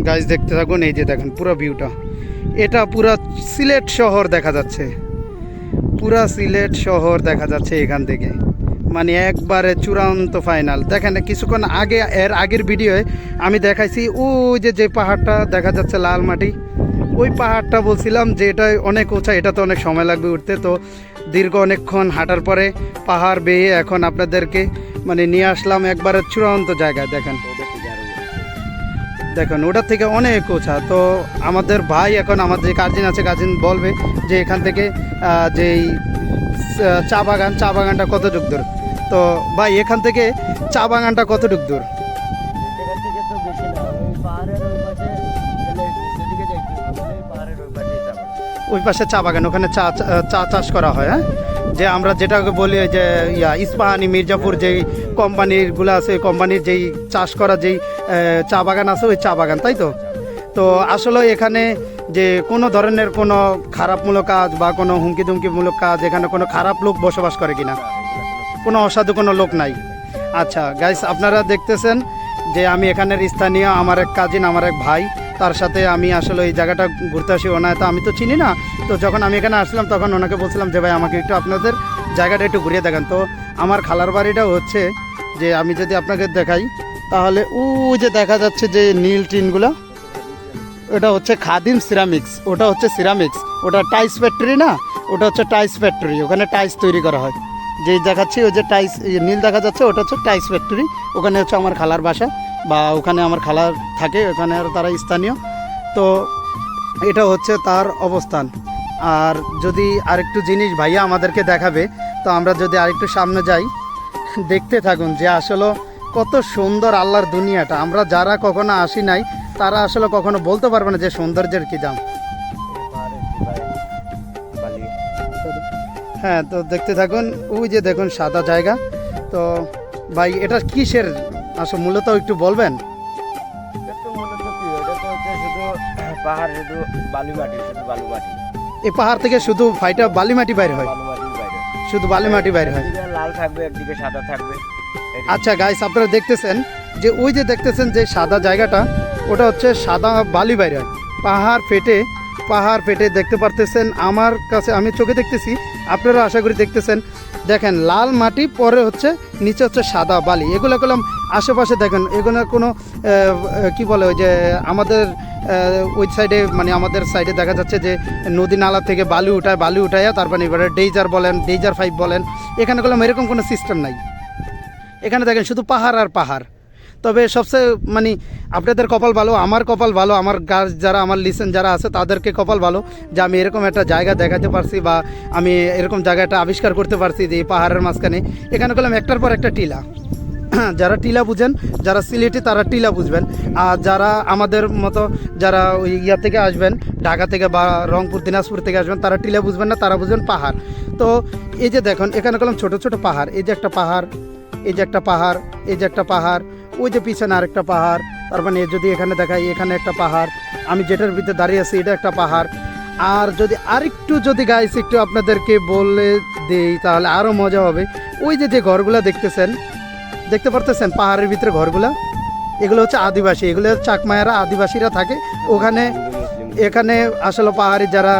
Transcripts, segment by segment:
Guys দেখতে থাকুন। এই যে দেখেন পুরো ভিউটা, এটা পুরা সিলেট শহর দেখা যাচ্ছে, পুরা সিলেট শহর দেখা যাচ্ছে এখান থেকে, মানে একবারে চূড়ান্ত ফাইনাল। দেখেন কিছুক্ষণ আগে এর আগের ভিডিওয়ে আমি দেখাইছি ওই যে পাহাড়টা দেখা যাচ্ছে লাল মাটি, ওই পাহাড়টা বলছিলাম যে এটা অনেক উঁচা, এটা তো অনেক সময় লাগবে উঠতে। তো দীর্ঘ অনেকক্ষণ হাঁটার পরে পাহাড় বেয়ে এখন আপনাদেরকে মানে নিয়ে আসলাম একবারে চূড়ান্ত জায়গায়। দেখেন দেখুন ওটার থেকে অনেক উঁচা। তো আমাদের ভাই এখন আমাদের যে কাজিন আছে, কাজিন বলবে যে এখান থেকে যেই চা বাগানটা কতটুক দূর। তো ভাই এখান থেকে চা বাগানটা কতটুক দূর? ওই পাশে চা বাগান, ওখানে চা চাষ করা হয়। হ্যাঁ, যে আমরা যেটাকে বলি যে ইস্পাহানি মির্জাপুর যেই কোম্পানিগুলো আছে, ওই কোম্পানির যেই চাষ করা যেই চা বাগান আছে, ওই চা বাগান, তাই তো। তো আসলে এখানে যে কোনো ধরনের কোনো খারাপমূলক কাজ বা কোনো হুমকিধুমকিমূলক কাজ, এখানে কোনো খারাপ লোক বসবাস করে কিনা, কোনো অসাধু কোনো লোক নাই। আচ্ছা গাইস, আপনারা দেখতেছেন যে আমি এখানের স্থানীয় আমার এক কাজিন, আমার এক ভাই, তার সাথে আমি আসলে এই জায়গাটা ঘুরতে আসি। ওনায় তো আমি তো চিনি না, তো যখন আমি এখানে আসলাম তখন ওনাকে বলছিলাম যে ভাই আমাকে একটু আপনাদের জায়গাটা একটু ঘুরিয়ে দেখান। তো আমার খালার বাড়িটা হচ্ছে যে আমি যদি আপনাকে দেখাই তাহলে ওই যে দেখা যাচ্ছে যে নীল টিনগুলো, ওটা হচ্ছে খাদিম সিরামিক্স, ওটা হচ্ছে সিরামিক্স, ওটা টাইলস ফ্যাক্টরি না, ওটা হচ্ছে টাইলস ফ্যাক্টরি, ওখানে টাইলস তৈরি করা হয়। যেই দেখাচ্ছি ওই যে টাইলস নীল দেখা যাচ্ছে, ওটা হচ্ছে টাইলস ফ্যাক্টরি, ওখানে হচ্ছে আমার খালার বাসা, বা ওখানে আমার খালার থাকে, ওখানে আর তারা স্থানীয়। তো এটা হচ্ছে তার অবস্থান। আর যদি আরেকটু জিনিস ভাইয়া আমাদেরকে দেখাবে, তো আমরা যদি আরেকটু সামনে যাই, দেখতে থাকুন যে আসলে কত সুন্দর আল্লাহর দুনিয়াটা। আমরা যারা কখনো আসি নাই তারা আসলে কখনো বলতে পারবে না যে সৌন্দর্যের কী দাম। হ্যাঁ, তো দেখতে থাকুন। ওই যে দেখুন সাদা জায়গা। তো ভাই এটা কিসের আসলে মূলত একটু বলবেন? এই পাহাড় থেকে শুধু ফাইটা বালি মাটি বাইরে হয়, শুধু বালি মাটি বাইরে হয়, লাল থাকবে একদিকে সাদা থাকবে। আচ্ছা গাইস, আপনারা দেখতেছেন যে ওই যে দেখতেছেন যে সাদা জায়গাটা, ওটা হচ্ছে সাদা বালি বাইরে হয়। পাহাড় ফেটে দেখতে পারতেছেন, আমার কাছে আমি চোখে দেখতেছি, আপনারা আশা করি দেখতেছেন। দেখেন লাল মাটি, পরে হচ্ছে নিচে হচ্ছে সাদা বালি। এগুলো করলাম আশেপাশে দেখেন, এগুলো কোনো কি বলে ওই যে আমাদের ওই সাইডে, মানে আমাদের সাইডে দেখা যাচ্ছে যে নদী নালা থেকে বালি উঠায় তারপরে এবারে ডেইজার বলেন, ডেইজার 5 বলেন, এখানে করলাম এরকম কোনো সিস্টেম নাই। এখানে দেখেন শুধু পাহাড় আর পাহাড়। তবে সবচেয়ে মানে আপনাদের কপাল ভালো, আমার কপাল ভালো, আমার গাছ যারা আমার লিসেন যারা আছে তাদেরকে কপাল ভালো যে আমি এরকম একটা জায়গা দেখাতে পারছি, বা আমি এরকম জায়গাটা আবিষ্কার করতে পারছি যে এই পাহাড়ের মাঝখানে। এখানে করলাম একটার পর একটা টিলা। যারা টিলা বুঝেন, যারা সিলেটি তারা টিলা বুঝবেন, আর যারা আমাদের মতো যারা ওই ইয়া থেকে আসবেন, ঢাকা থেকে বা রংপুর দিনাজপুর থেকে আসবেন, তারা টিলা বুঝবেন না, তারা বুঝবেন পাহাড়। তো এই যে দেখুন এখানে করলাম ছোট ছোট পাহাড়, এই যে একটা পাহাড়, এই যে একটা পাহাড়, এই যে একটা পাহাড়, ওই যে পিছনে আরেকটা পাহাড়, তার মানে যদি এখানে দেখাই এখানে একটা পাহাড়, আমি যেটার ভিতরে দাঁড়িয়ে আছি এটা একটা পাহাড়। আর যদি আরেকটু যদি গাইস একটু আপনাদেরকে বলে দেই তাহলে আরও মজা হবে। ওই যে ঘরগুলো দেখতে পারতেছেন পাহাড়ের ভিতরে ঘরগুলা, এগুলো হচ্ছে আদিবাসী, এগুলো চাকমায়ারা আদিবাসীরা থাকে ওখানে। এখানে আসলে পাহাড়ি যারা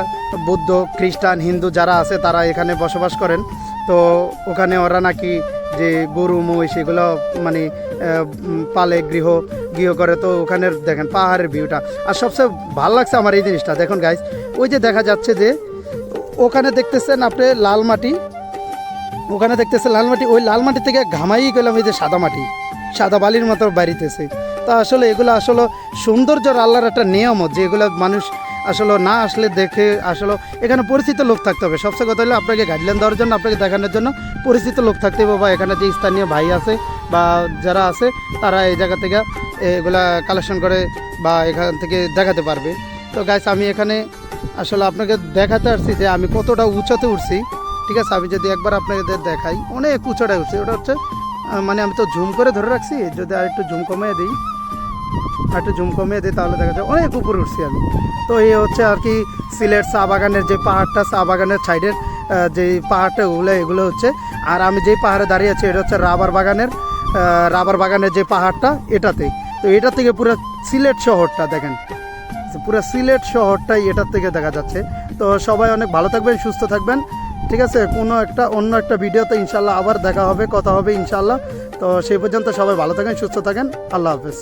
বৌদ্ধ, খ্রিস্টান, হিন্দু যারা আছে তারা এখানে বসবাস করেন। তো ওখানে ওরা নাকি যে গরু মহিষ সেগুলো মানে পালে গৃহ করে। তো ওখানে দেখেন পাহাড়ের ভিউটা। আর সবচেয়ে ভালো লাগছে আমার এই জিনিসটা দেখুন গাইস, ওই যে দেখা যাচ্ছে যে ওখানে দেখতেছেন আপনি লাল মাটি, ওখানে দেখতেছেন লাল মাটি, ওই লাল মাটি থেকে ঘামাই গেলাম এই যে সাদা মাটি, সাদা বালির মতো বাড়িতেছে। তা আসলে এগুলো আসলে সৌন্দর্যের আল্লাহর একটা নিয়ামত, যে এগুলো মানুষ আসলে না আসলে দেখে আসলে এখানে পরিচিত লোক থাকতে হবে। সবচেয়ে কথা হলো আপনাকে গাইডলাইন দেওয়ার জন্য, আপনাকে দেখানোর জন্য পরিচিত লোক থাকতে হবে, বা এখানে যে স্থানীয় ভাই আছে বা যারা আছে তারা এই জায়গা থেকে এগুলা কালেকশন করে বা এখান থেকে দেখাতে পারবে। তো গাইস, আমি এখানে আসলে আপনাকে দেখাতে আসছি যে আমি কতটা উঁচাতে উঠছি। ঠিক আছে, আমি যদি একবার আপনাদের দেখাই, অনেক উঁচাটায় উঠছি। ওটা হচ্ছে মানে আমি তো জুম করে ধরে রাখছি, যদি আর একটু জুম কমিয়ে দিই, তাহলে দেখা যায় অনেক উপরে উঠছি আমি। তো এই হচ্ছে আর কি সিলেট চা বাগানের যে পাহাড়টা, চা বাগানের সাইডের যে পাহাড়টা, এগুলো হচ্ছে। আর আমি যেই পাহাড়ে দাঁড়িয়ে আছি এটা হচ্ছে রাবার বাগানের যে পাহাড়টা, এটাতে। তো এটা থেকে পুরো সিলেট শহরটা দেখেন, পুরো সিলেট শহরটাই এটার থেকে দেখা যাচ্ছে। তো সবাই অনেক ভালো থাকবেন, সুস্থ থাকবেন, ঠিক আছে। অন্য একটা ভিডিওতে ইনশাল্লাহ আবার দেখা হবে, কথা হবে ইনশাল্লাহ। তো সেই পর্যন্ত সবাই ভালো থাকেন, সুস্থ থাকেন, আল্লাহ হাফেজ।